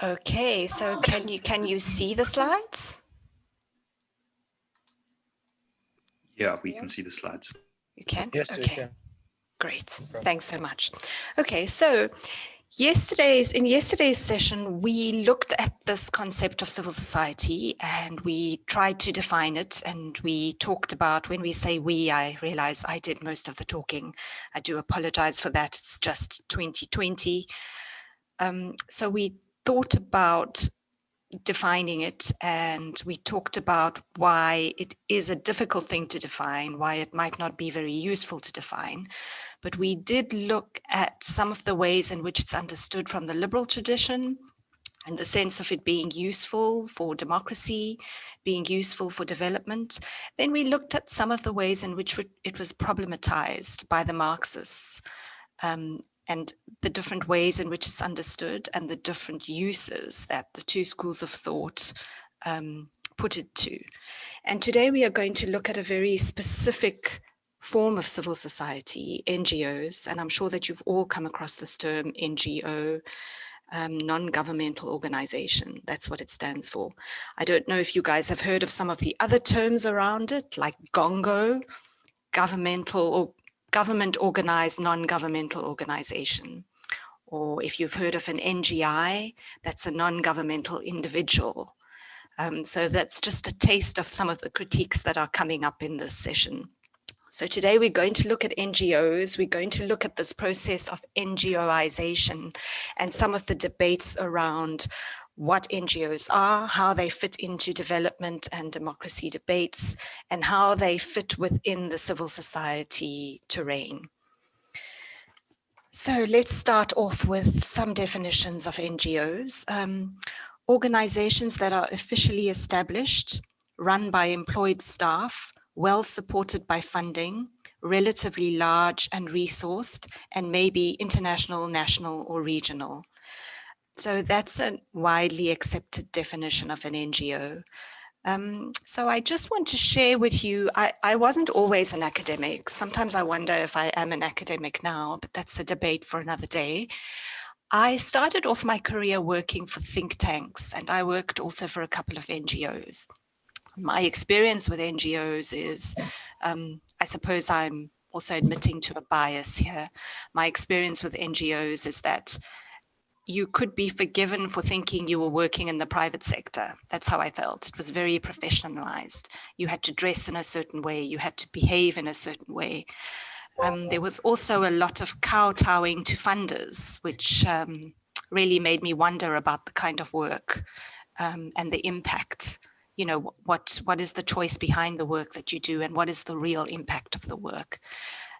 Okay, so can you see the slides? Yeah, we can see the slides. You can? Yes, we Okay, can. great. Thanks so much. Okay, so in yesterday's session, we looked at this concept of civil society and we tried to define it, and we talked about, when we say we, I realize I did most of the talking. I do apologize for that. It's just 2020. So we thought about defining it, and we talked about why it is a difficult thing to define, why it might not be very useful to define. But we did look at some of the ways in which it's understood from the liberal tradition, in the sense of it being useful for democracy, being useful for development. Then we looked at some of the ways in which it was problematized by the Marxists, and the different ways in which it's understood and the different uses that the two schools of thought put it to. And today we are going to look at a very specific form of civil society, NGOs, and I'm sure that you've all come across this term, NGO, non-governmental organization. That's what it stands for. I don't know if you guys have heard of some of the other terms around it, like GONGO, governmental or government organized non-governmental organization. Or if you've heard of an NGI, that's a non-governmental individual. So that's just a taste of some of the critiques that are coming up in this session. So today we're going to look at NGOs. We're going to look at this process of NGOization and some of the debates around what NGOs are, how they fit into development and democracy debates, and how they fit within the civil society terrain. So let's start off with some definitions of NGOs. Organizations that are officially established, run by employed staff, well supported by funding, relatively large and resourced, and maybe international, national, or regional. So that's a widely accepted definition of an NGO. So I just want to share with you, I wasn't always an academic. Sometimes I wonder if I am an academic now, but that's a debate for another day. I started off my career working for think tanks, and I worked also for a couple of NGOs. My experience with NGOs is, I suppose I'm also admitting to a bias here. My experience with NGOs is that you could be forgiven for thinking you were working in the private sector. That's how I felt. It was very professionalized. You had to dress in a certain way. You had to behave in a certain way. There was also a lot of kowtowing to funders, which really made me wonder about the kind of work and the impact. You know, what is the choice behind the work that you do, and what is the real impact of the work?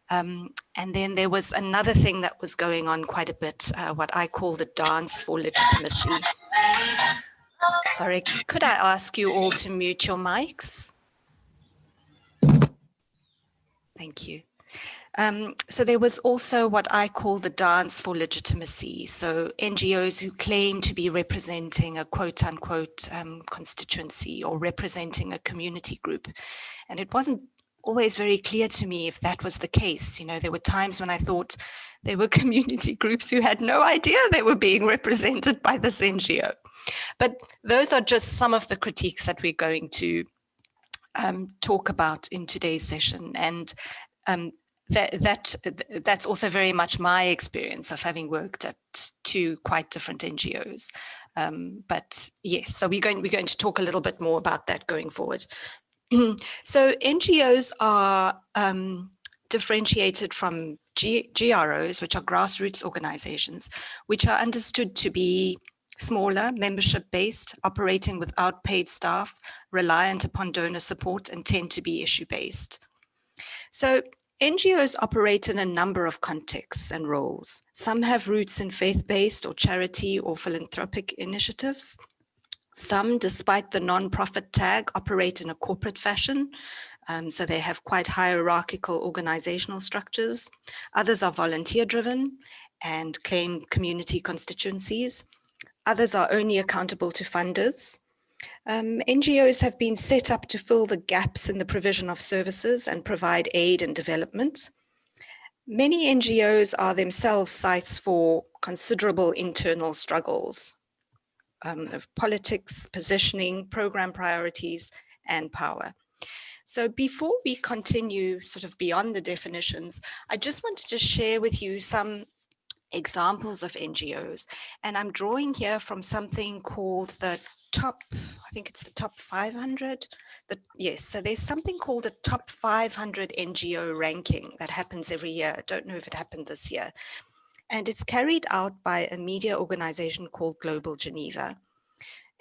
And then there was another thing that was going on quite a bit, what I call the dance for legitimacy. Sorry, could I ask you all to mute your mics? Thank you. So there was also what I call the dance for legitimacy. So NGOs who claim to be representing a quote unquote constituency or representing a community group. And it wasn't always very clear to me if that was the case. You know, there were times when I thought there were community groups who had no idea they were being represented by this NGO. But those are just some of the critiques that we're going to talk about in today's session. And that's also very much my experience of having worked at two quite different NGOs. But yes, so we're going to talk a little bit more about that going forward. So NGOs are differentiated from GROs, which are grassroots organizations, which are understood to be smaller, membership-based, operating without paid staff, reliant upon donor support, and tend to be issue-based. So NGOs operate in a number of contexts and roles. Some have roots in faith-based or charity or philanthropic initiatives. Some, despite the non-profit tag, operate in a corporate fashion. So they have quite hierarchical organizational structures. Others are volunteer-driven and claim community constituencies. Others are only accountable to funders. NGOs have been set up to fill the gaps in the provision of services and provide aid and development. Many NGOs are themselves sites for considerable internal struggles. of politics, positioning, program priorities, and power. So before we continue sort of beyond the definitions, I just wanted to share with you some examples of NGOs. And I'm drawing here from something called the top, I think it's the top 500. Yes, so there's something called a top 500 NGO ranking that happens every year. I don't know if it happened this year. And it's carried out by a media organization called Global Geneva.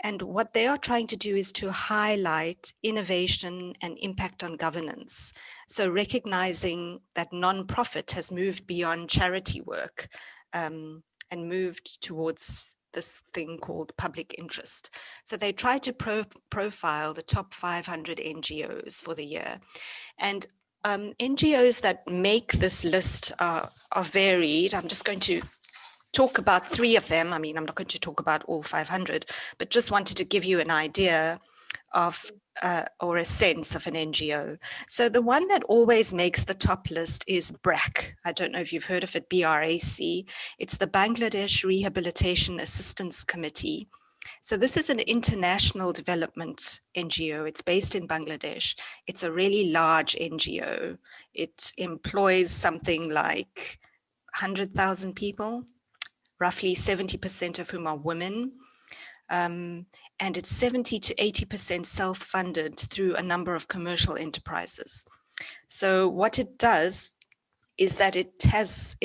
And what they are trying to do is to highlight innovation and impact on governance. So recognizing that nonprofit has moved beyond charity work and moved towards this thing called public interest. So they try to profile the top 500 NGOs for the year. And NGOs that make this list are varied. I'm just going to talk about 3 of them. I mean, I'm not going to talk about all 500, but just wanted to give you an idea of or a sense of an NGO. So the one that always makes the top list is BRAC. I don't know if you've heard of it, BRAC. It's the Bangladesh Rehabilitation Assistance Committee. So this is an international development NGO. It's based in Bangladesh. It's a really large NGO. It employs something like 100,000 people, roughly 70% of whom are women. And it's 70 to 80% self-funded through a number of commercial enterprises. So what it does is that it says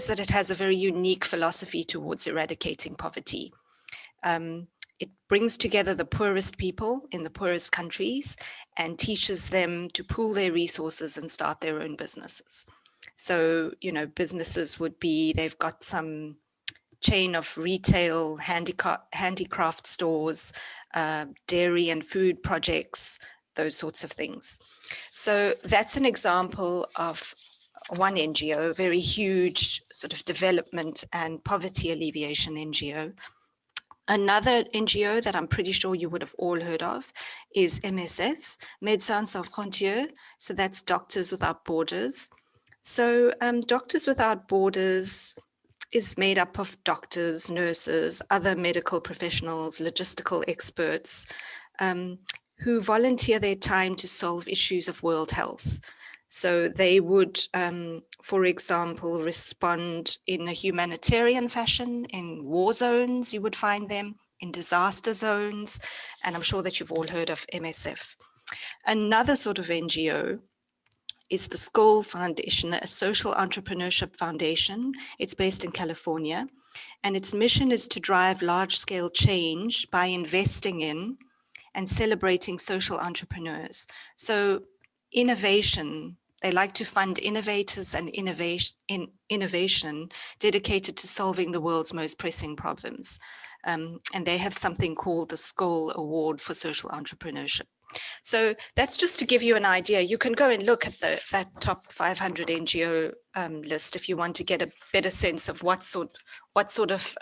that it has a very unique philosophy towards eradicating poverty. It brings together the poorest people in the poorest countries and teaches them to pool their resources and start their own businesses. So, you know, businesses would be, they've got some chain of retail handicraft stores, dairy and food projects, those sorts of things. So that's an example of one NGO, very huge sort of development and poverty alleviation NGO. Another NGO that I'm pretty sure you would have all heard of is MSF, Médecins Sans Frontières. So that's Doctors Without Borders. So Doctors Without Borders is made up of doctors, nurses, other medical professionals, logistical experts who volunteer their time to solve issues of world health. So they would, for example, respond in a humanitarian fashion in war zones. You would find them in disaster zones. And I'm sure that you've all heard of MSF. Another sort of NGO is the Skoll Foundation, a social entrepreneurship foundation. It's based in California, and its mission is to drive large-scale change by investing in and celebrating social entrepreneurs. So innovation, they like to fund innovators and innovation dedicated to solving the world's most pressing problems. And they have something called the Skoll Award for Social Entrepreneurship. So that's just to give you an idea. You can go and look at that top 500 NGO list if you want to get a better sense of what sort of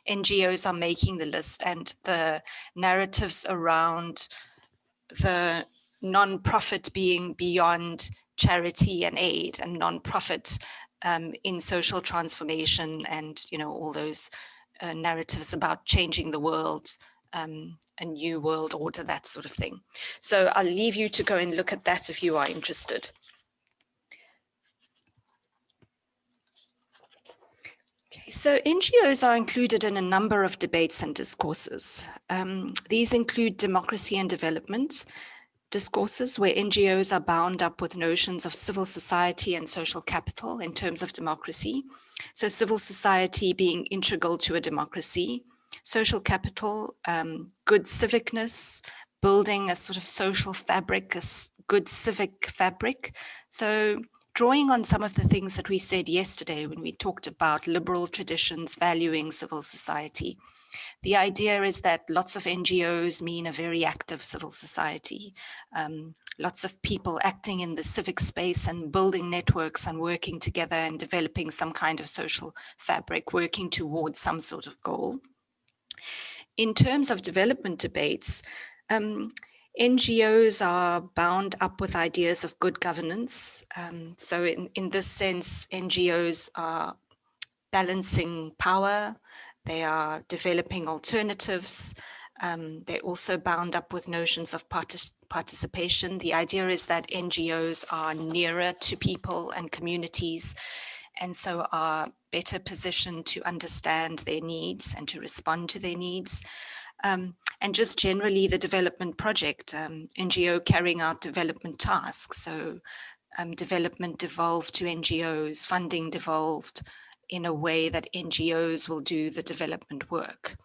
NGOs are making the list and the narratives around the non-profit being beyond charity and aid, and non-profit in social transformation, and all those narratives about changing the world. A new world order, that sort of thing. So I'll leave you to go and look at that if you are interested. Okay, so NGOs are included in a number of debates and discourses. These include democracy and development discourses, where NGOs are bound up with notions of civil society and social capital in terms of democracy. So civil society being integral to a democracy, social capital, good civicness, building a sort of social fabric, a good civic fabric. So drawing on some of the things that we said yesterday when we talked about liberal traditions valuing civil society. The idea is that lots of NGOs mean a very active civil society, lots of people acting in the civic space and building networks and working together and developing some kind of social fabric, working towards some sort of goal. In terms of development debates, NGOs are bound up with ideas of good governance. So in this sense, NGOs are balancing power, They are developing alternatives. They're also bound up with notions of participation. The idea is that NGOs are nearer to people and communities, and so are better positioned to understand their needs and to respond to their needs. And just generally the development project, NGO carrying out development tasks. So development devolved to NGOs, funding devolved in a way that NGOs will do the development work.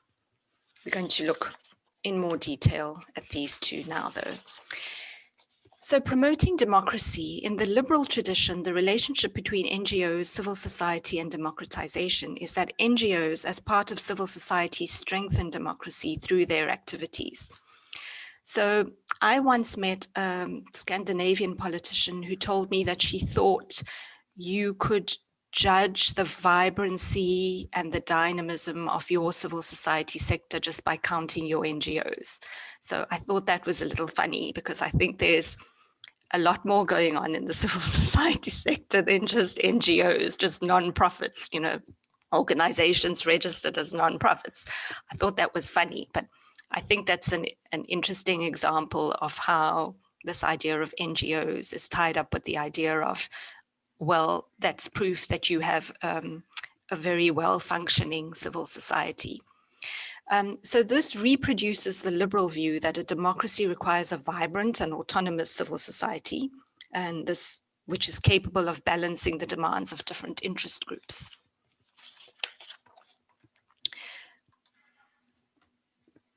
We're going to look in more detail at these two now, though. So promoting democracy, in the liberal tradition, the relationship between NGOs, civil society, and democratization is that NGOs, as part of civil society, strengthen democracy through their activities. So I once met a Scandinavian politician who told me that she thought you could judge the vibrancy and the dynamism of your civil society sector just by counting your NGOs. So I thought that was a little funny, because I think there's a lot more going on in the civil society sector than just NGOs, just non-profits, you know, organizations registered as non-profits. I thought that was funny, but I think that's an interesting example of how this idea of NGOs is tied up with the idea of, well, that's proof that you have a very well-functioning civil society. So this reproduces the liberal view that a democracy requires a vibrant and autonomous civil society, and this, which is capable of balancing the demands of different interest groups.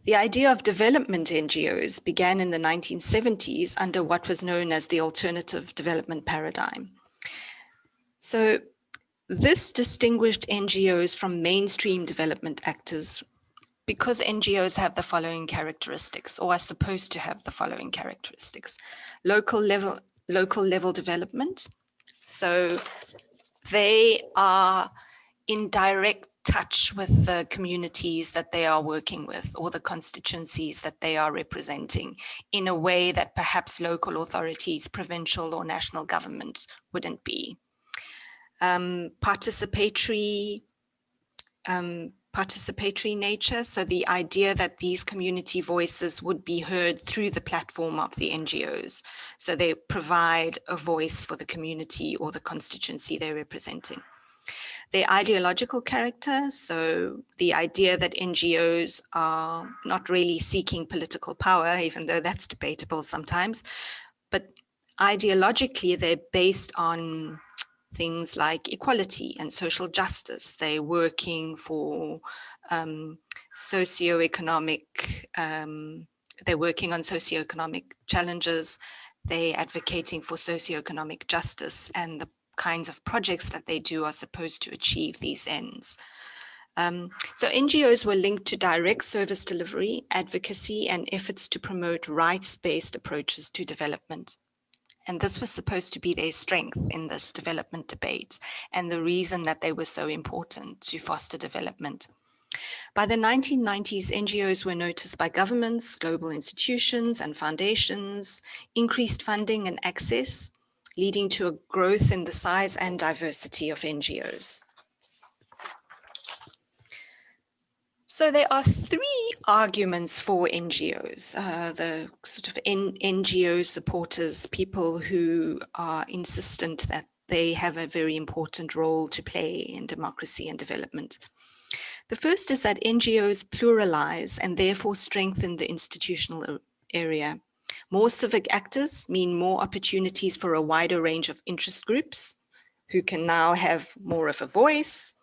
The idea of development NGOs began in the 1970s under what was known as the alternative development paradigm. So this distinguished NGOs from mainstream development actors because NGOs have the following characteristics, or are supposed to have the following characteristics. Local level development. So they are in direct touch with the communities that they are working with, or the constituencies that they are representing, in a way that perhaps local authorities, provincial or national government wouldn't be. Participatory nature. So the idea that these community voices would be heard through the platform of the NGOs. So they provide a voice for the community or the constituency they're representing. Their ideological character. So the idea that NGOs are not really seeking political power, even though that's debatable sometimes, but ideologically they're based on things like equality and social justice. They're working for socioeconomic, they're working on socioeconomic challenges. They're advocating for socioeconomic justice, and the kinds of projects that they do are supposed to achieve these ends. So NGOs were linked to direct service delivery, advocacy, and efforts to promote rights-based approaches to development. And this was supposed to be their strength in this development debate, and the reason that they were so important to foster development. By the 1990s, NGOs were noticed by governments, global institutions, and foundations, increased funding and access, leading to a growth in the size and diversity of NGOs. So there are three arguments for NGOs, the sort of NGO supporters, people who are insistent that they have a very important role to play in democracy and development. The first is that NGOs pluralize and therefore strengthen the institutional area. More civic actors mean more opportunities for a wider range of interest groups who can now have more of a voice,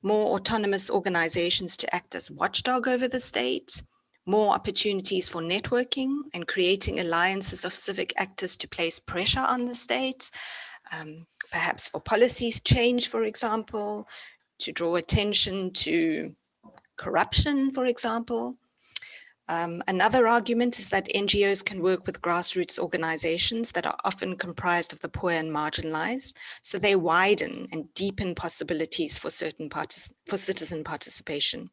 more autonomous organizations to act as watchdog over the state, more opportunities for networking and creating alliances of civic actors to place pressure on the state, perhaps for policies change, for example, to draw attention to corruption, for example. Another argument is that NGOs can work with grassroots organizations that are often comprised of the poor and marginalized, so they widen and deepen possibilities for citizen participation.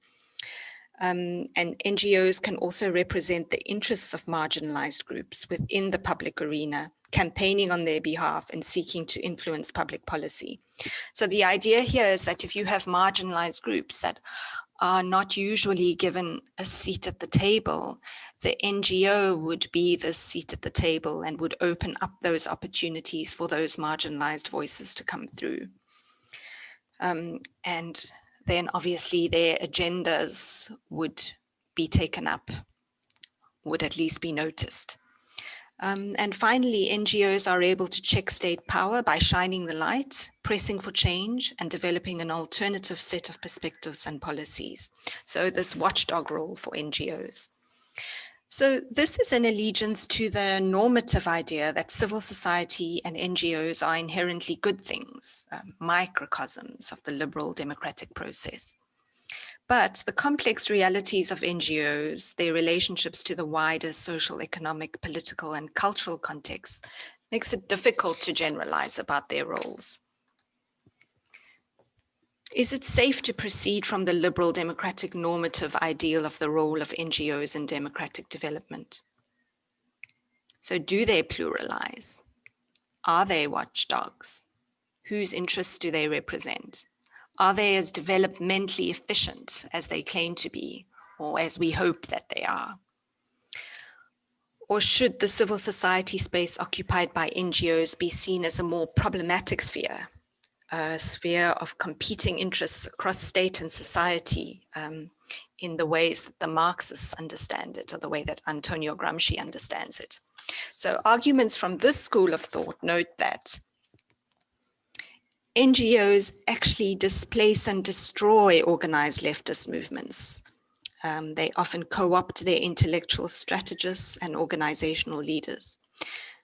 And NGOs can also represent the interests of marginalized groups within the public arena, campaigning on their behalf and seeking to influence public policy. So the idea here is that if you have marginalized groups that are not usually given a seat at the table, the NGO would be the seat at the table and would open up those opportunities for those marginalized voices to come through. And then obviously their agendas would be taken up, would at least be noticed. And finally, NGOs are able to check state power by shining the light, pressing for change, and developing an alternative set of perspectives and policies. So this watchdog role for NGOs. So this is an allegiance to the normative idea that civil society and NGOs are inherently good things, microcosms of the liberal democratic process. But the complex realities of NGOs, their relationships to the wider social, economic, political, and cultural context, makes it difficult to generalize about their roles. Is it safe to proceed from the liberal democratic normative ideal of the role of NGOs in democratic development? So do they pluralize? Are they watchdogs? Whose interests do they represent? Are they as developmentally efficient as they claim to be, or as we hope that they are? Or should the civil society space occupied by NGOs be seen as a more problematic sphere, a sphere of competing interests across state and society in the ways that the Marxists understand it, or the way that Antonio Gramsci understands it? So arguments from this school of thought note that NGOs actually displace and destroy organized leftist movements. They often co-opt their intellectual strategists and organizational leaders.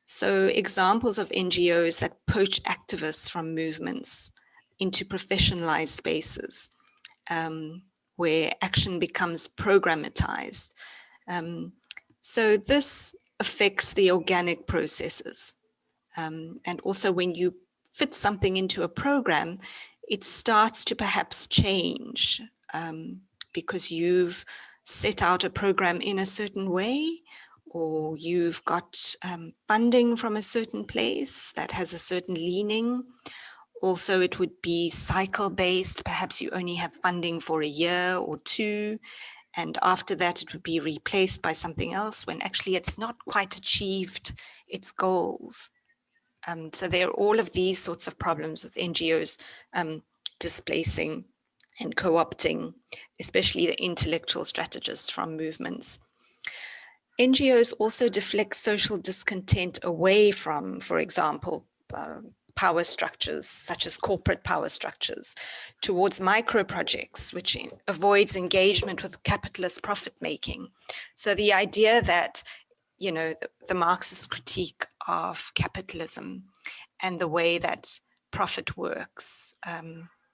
So examples of NGOs that poach activists from movements into professionalized spaces where action becomes programmatized. So this affects the organic processes. And also when you fit something into a program, it starts to perhaps change because you've set out a program in a certain way, or you've got funding from a certain place that has a certain leaning. Also, it would be cycle-based. Perhaps you only have funding for a year or two, and after that it would be replaced by something else when actually it's not quite achieved its goals. So there are all of these sorts of problems with NGOs displacing and co-opting, especially the intellectual strategists from movements. NGOs also deflect social discontent away from, for example, power structures, such as corporate power structures, towards micro projects, which avoids engagement with capitalist profit making. So the idea that, you know, the Marxist critique of capitalism and the way that profit works,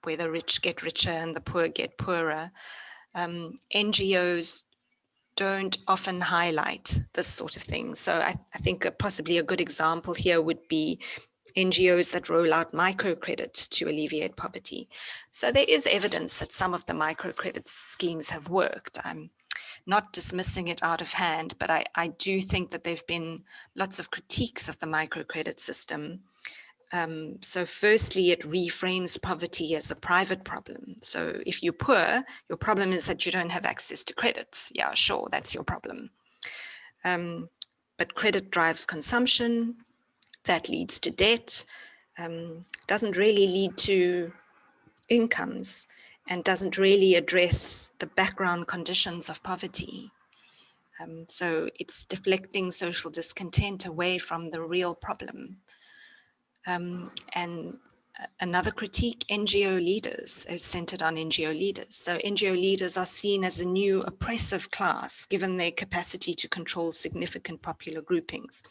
where the rich get richer and the poor get poorer, NGOs don't often highlight this sort of thing. So I think possibly a good example here would be NGOs that roll out microcredit to alleviate poverty. So there is evidence that some of the microcredit schemes have worked. I'm not dismissing it out of hand, but I do think that there have been lots of critiques of the microcredit system. So firstly, it reframes poverty as a private problem. So if you're poor, your problem is that you don't have access to credit. Yeah, sure, that's your problem. But credit drives consumption, that leads to debt, doesn't really lead to incomes, and doesn't really address the background conditions of poverty. So it's deflecting social discontent away from the real problem. And another critique, NGO leaders, is centered on NGO leaders. So NGO leaders are seen as a new oppressive class, given their capacity to control significant popular groupings.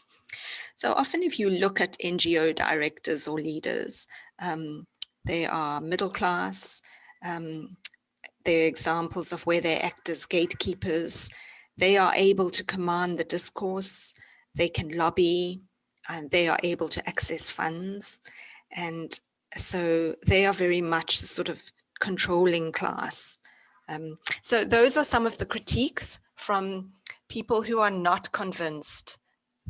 So often if you look at NGO directors or leaders, they are middle class. They're examples of where they act as gatekeepers. They are able to command the discourse. They can lobby, and they are able to access funds. And so they are very much the sort of controlling class. So those are some of the critiques from people who are not convinced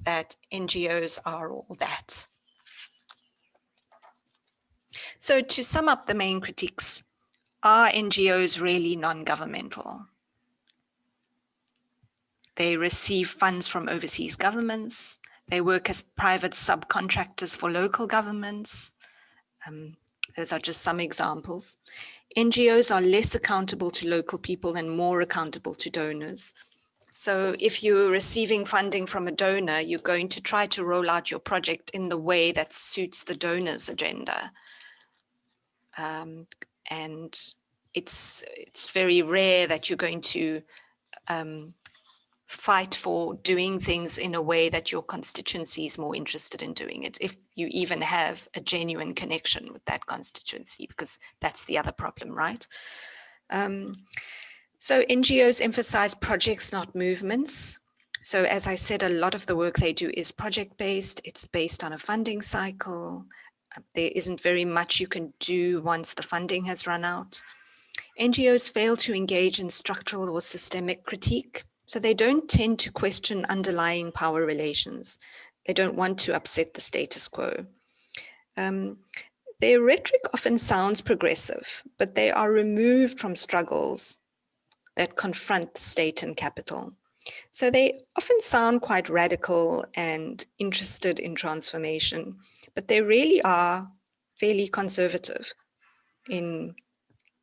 that NGOs are all that. So to sum up the main critiques are NGOs really non-governmental? They receive funds from overseas governments. They work as private subcontractors for local governments. Those are just some examples. NGOs are less accountable to local people and more accountable to donors. So if you're receiving funding from a donor, you're going to try to roll out your project in the way that suits the donor's agenda. And it's very rare that you're going to fight for doing things in a way that your constituency is more interested in doing it, if you even have a genuine connection with that constituency, because that's the other problem, right? So NGOs emphasize projects, not movements. So as I said, a lot of the work they do is project-based. It's based on a funding cycle. There isn't very much you can do once the funding has run out. NGOs fail to engage in structural or systemic critique. So they don't tend to question underlying power relations. They don't want to upset the status quo. Their rhetoric often sounds progressive, but they are removed from struggles that confront state and capital. So they often sound quite radical and interested in transformation, but they really are fairly conservative in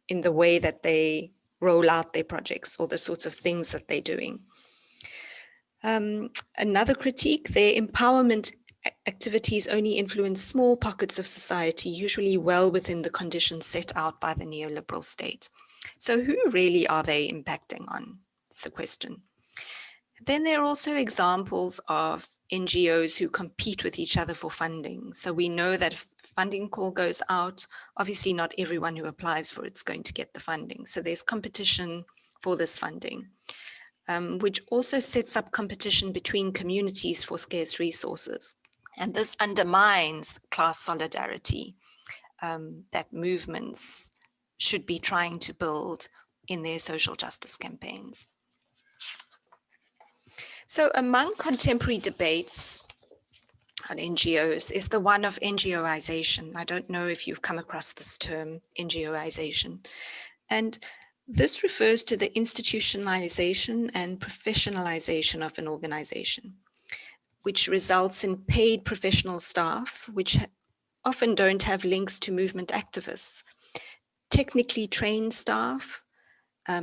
the way that they roll out their projects or the sorts of things that they're doing. Another critique, their empowerment activities only influence small pockets of society, usually well within the conditions set out by the neoliberal state. So who really are they impacting on? It's the question. Then there are also examples of NGOs who compete with each other for funding. So we know that if funding call goes out, obviously not everyone who applies for it's going to get the funding. So there's competition for this funding, which also sets up competition between communities for scarce resources. And this undermines class solidarity that movements should be trying to build in their social justice campaigns. So among contemporary debates on NGOs is the one of NGOization. I don't know if you've come across this term, NGOization. And this refers to the institutionalization and professionalization of an organization, which results in paid professional staff, which often don't have links to movement activists, technically trained staff,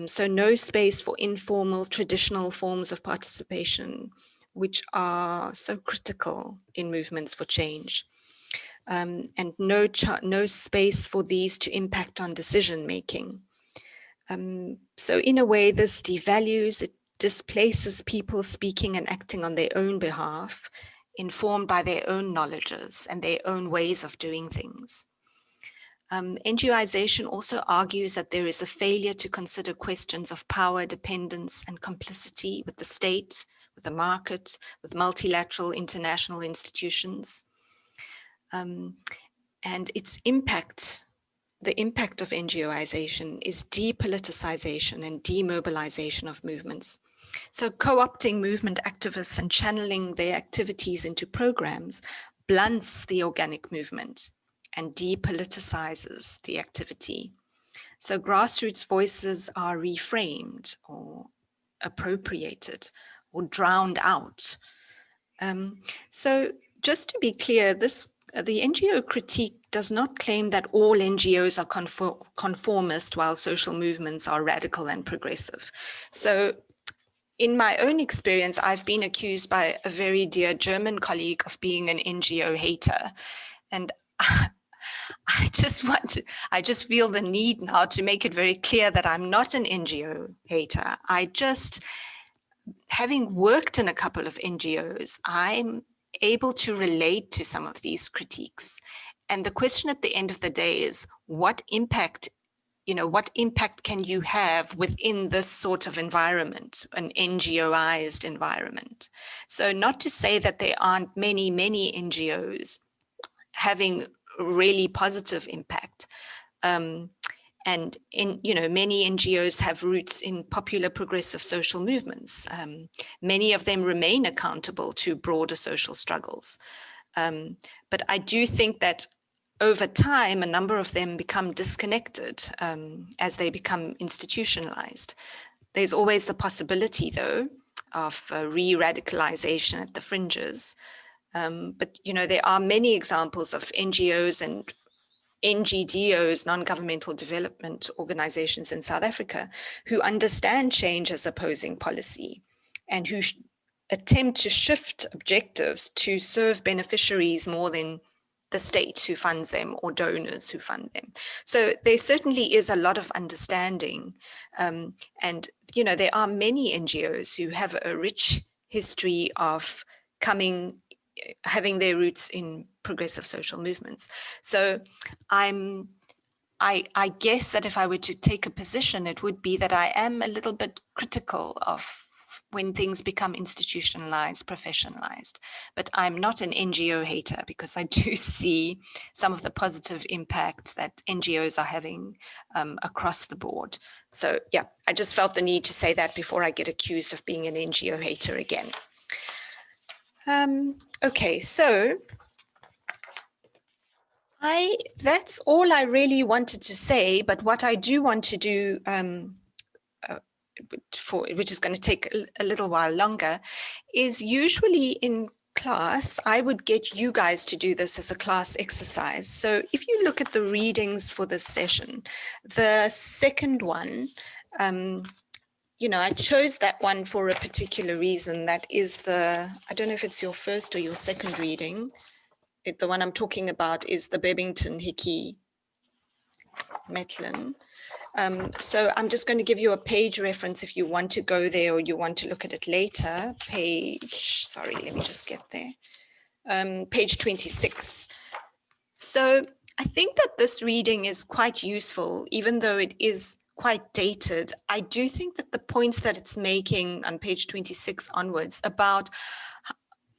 so no space for informal, traditional forms of participation, which are so critical in movements for change, and no space for these to impact on decision-making. So in a way, this devalues, it displaces people speaking and acting on their own behalf, informed by their own knowledges and their own ways of doing things. NGOization also argues that there is a failure to consider questions of power, dependence, and complicity with the state, with the market, with multilateral international institutions. And its impact, the impact of NGOization is depoliticization and demobilization of movements. So co-opting movement activists and channeling their activities into programs blunts the organic movement and depoliticizes the activity. So grassroots voices are reframed or appropriated or drowned out. So just to be clear, the NGO critique does not claim that all NGOs are conformist while social movements are radical and progressive. So in my own experience, I've been accused by a very dear German colleague of being an NGO hater. And I just feel the need now to make it very clear that I'm not an NGO hater. Having worked in a couple of NGOs, I'm able to relate to some of these critiques. And the question at the end of the day is, what impact can you have within this sort of environment, an NGOized environment? So not to say that there aren't many NGOs having really positive impact. And many NGOs have roots in popular progressive social movements. Many of them remain accountable to broader social struggles. But I do think that over time, a number of them become disconnected as they become institutionalized. There's always the possibility, though, of re-radicalization at the fringes. But, you know, there are many examples of NGOs and NGDOs, non-governmental development organizations in South Africa, who understand change as opposing policy and who attempt to shift objectives to serve beneficiaries more than the state who funds them or donors who fund them. So there certainly is a lot of understanding. And, you know, there are many NGOs who have a rich history of having their roots in progressive social movements. So I guess that if I were to take a position, it would be that I am a little bit critical of when things become institutionalized, professionalized. But I'm not an NGO hater, because I do see some of the positive impact that NGOs are having across the board. So yeah, I just felt the need to say that before I get accused of being an NGO hater again. Okay, so that's all I really wanted to say, but what I do want to do which is going to take a little while longer, is usually in class, I would get you guys to do this as a class exercise. So if you look at the readings for this session, the second one, you know, I chose that one for a particular reason. That is I don't know if it's your first or your second reading. The one I'm talking about is the Bebington Hickey Metlin. So I'm just going to give you a page reference if you want to go there or you want to look at it later. Sorry, let me just get there. Page 26. So I think that this reading is quite useful, even though it is quite dated. I do think that the points that it's making on page 26 onwards about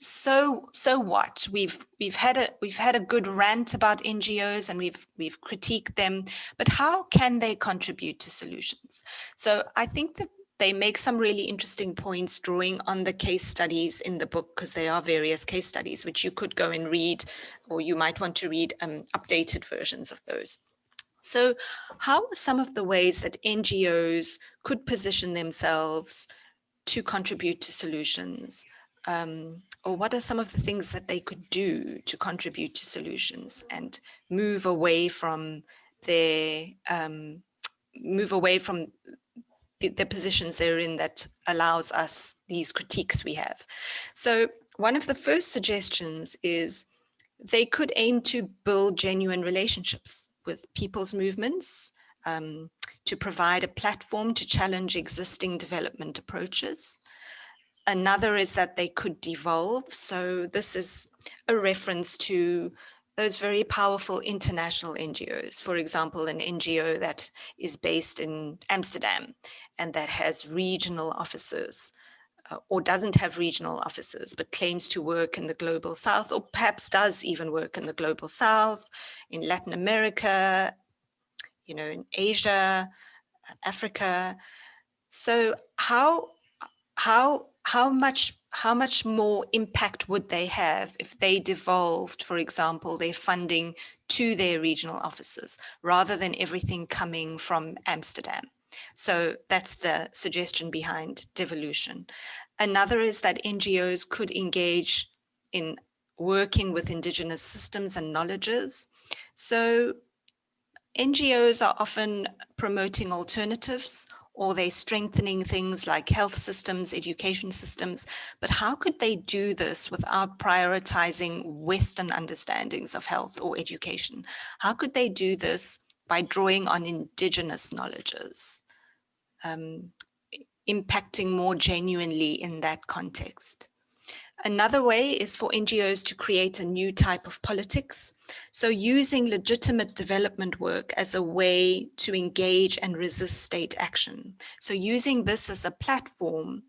so what we've had a good rant about NGOs and we've critiqued them, but how can they contribute to solutions? So I think that they make some really interesting points drawing on the case studies in the book, because there are various case studies which you could go and read, or you might want to read updated versions of those. So how are some of the ways that NGOs could position themselves to contribute to solutions? Or what are some of the things that they could do to contribute to solutions and move away from the positions they're in that allows us these critiques we have? So one of the first suggestions is they could aim to build genuine relationships with people's movements, to provide a platform to challenge existing development approaches. Another is that they could devolve. So this is a reference to those very powerful international NGOs. For example, an NGO that is based in Amsterdam and that has regional offices, or doesn't have regional offices, but claims to work in the global south, or perhaps does even work in the global south, in Latin America, you know, in Asia, Africa. So how much more impact would they have if they devolved, for example, their funding to their regional offices rather than everything coming from Amsterdam? So that's the suggestion behind devolution. Another is that NGOs could engage in working with indigenous systems and knowledges. So NGOs are often promoting alternatives, or they're strengthening things like health systems, education systems. But how could they do this without prioritizing Western understandings of health or education? How could they do this by drawing on indigenous knowledges, impacting more genuinely in that context? Another way is for NGOs to create a new type of politics. So using legitimate development work as a way to engage and resist state action. So using this as a platform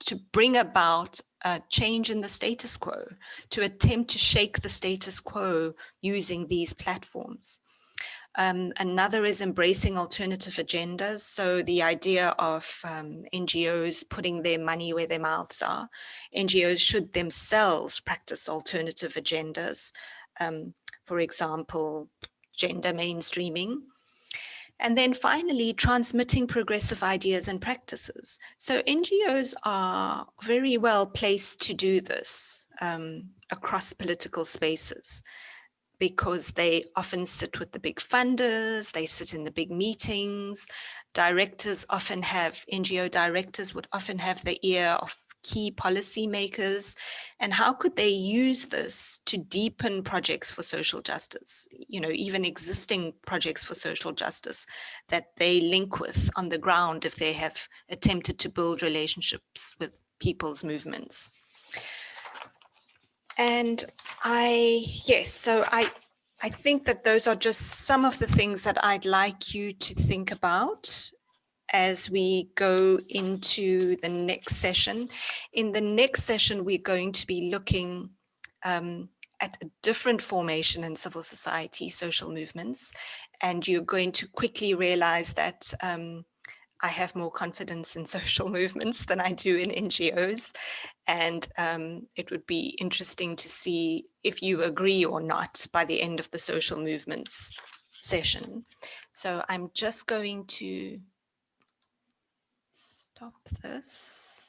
to bring about a change in the status quo, to attempt to shake the status quo using these platforms. Another is embracing alternative agendas. So the idea of NGOs putting their money where their mouths are. NGOs should themselves practice alternative agendas. For for example, gender mainstreaming. And then finally, transmitting progressive ideas and practices. So NGOs are very well placed to do this across political spaces, because they often sit with the big funders, they sit in the big meetings. Directors often have, NGO directors would often have the ear of key policymakers. And how could they use this to deepen projects for social justice, you know, even existing projects for social justice that they link with on the ground if they have attempted to build relationships with people's movements? And so I think that those are just some of the things that I'd like you to think about as we go into the next session. In the next session, we're going to be looking at a different formation in civil society, social movements, and you're going to quickly realize that I have more confidence in social movements than I do in NGOs. And it would be interesting to see if you agree or not by the end of the social movements session. So I'm just going to stop this.